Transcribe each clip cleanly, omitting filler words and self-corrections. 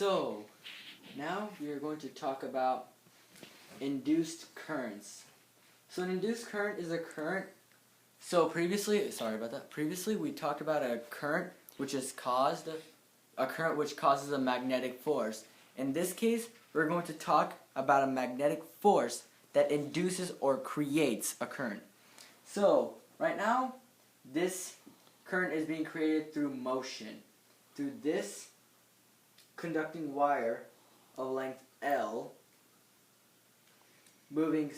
So, now we are going to talk about induced currents. So an induced current is a current. So previously we talked about a current which causes a magnetic force. In this case, we're going to talk about a magnetic force that induces or creates a current. So, right now, this current is being created through motion, through this conducting wire of length L, moving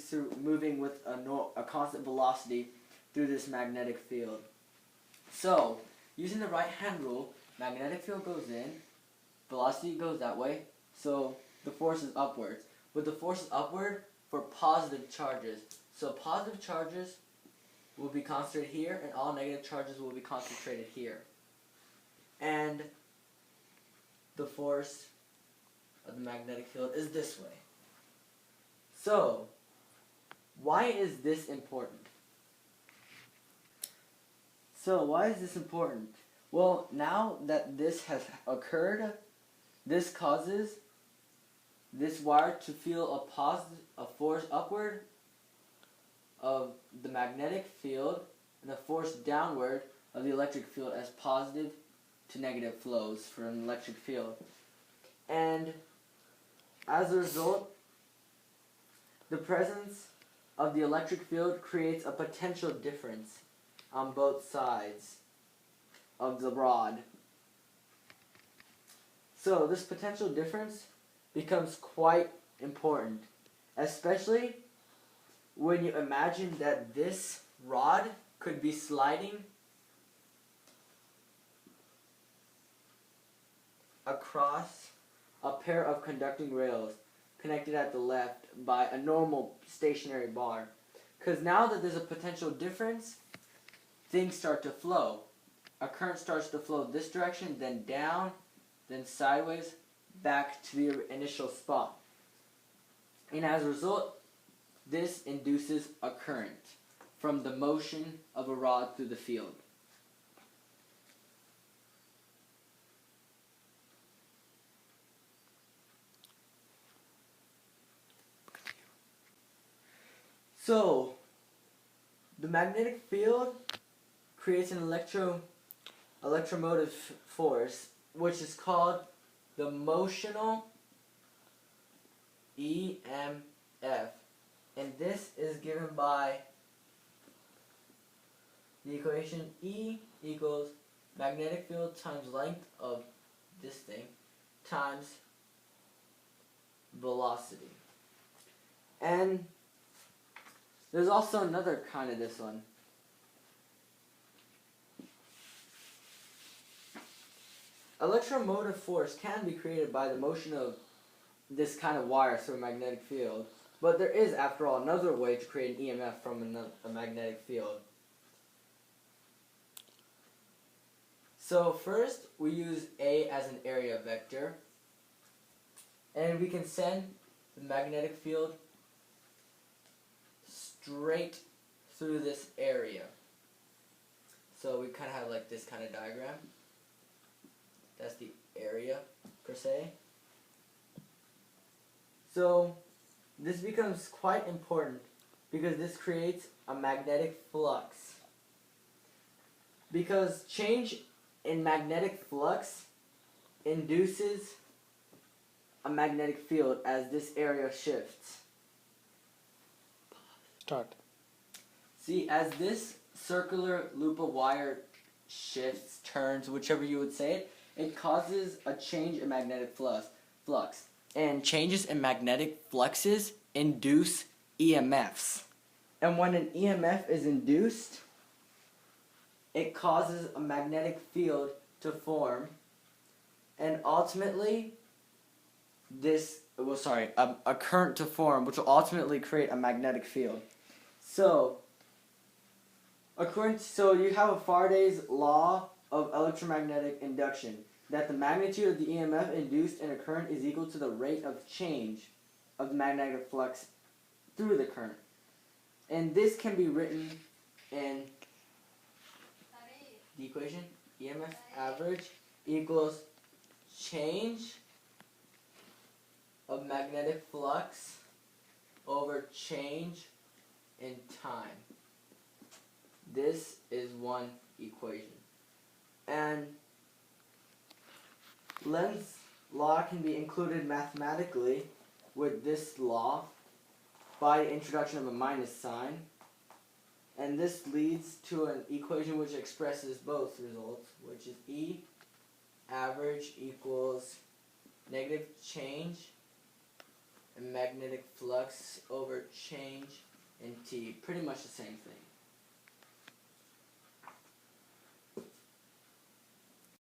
with a constant velocity through this magnetic field. So, using the right-hand rule, magnetic field goes in, velocity goes that way, so the force is upwards. But the force is upward for positive charges. So positive charges will be concentrated here, and all negative charges will be concentrated here. And the force of the magnetic field is this way. So, why is this important? Well, now that this has occurred, this causes this wire to feel a force upward of the magnetic field and a force downward of the electric field as positive to negative flows for an electric field. And as a result, the presence of the electric field creates a potential difference on both sides of the rod. So this potential difference becomes quite important, especially when you imagine that this rod could be sliding across a pair of conducting rails connected at the left by a normal stationary bar. Because now that there's a potential difference, things start to flow. A current starts to flow this direction, then down, then sideways, back to the initial spot. And as a result, this induces a current from the motion of a rod through the field. So, the magnetic field creates an electromotive force, which is called the motional EMF. And this is given by the equation E equals magnetic field times length of this thing times velocity. And there's also another kind of this one. Electromotive force can be created by the motion of this kind of wire through a magnetic field, but there is, after all, another way to create an EMF from a magnetic field. So first, we use A as an area vector, and we can send the magnetic field straight through this area. So we kind of have like this kind of diagram. That's the area, per se. So this becomes quite important because this creates a magnetic flux. Because change in magnetic flux induces a magnetic field as this area shifts. Start. See, as this circular loop of wire shifts, turns, whichever you would say it, it causes a change in magnetic flux. And changes in magnetic fluxes induce EMFs. And when an EMF is induced, it causes a magnetic field to form. And ultimately, a current to form, which will ultimately create a magnetic field. So you have a Faraday's law of electromagnetic induction, that the magnitude of the EMF induced in a current is equal to the rate of change of the magnetic flux through the current. And this can be written in the equation EMF average equals change of magnetic flux over change in time. This is one equation. And Lenz's law can be included mathematically with this law by the introduction of a minus sign. And this leads to an equation which expresses both results, which is E average equals negative change in magnetic flux over change in T. Pretty much the same thing.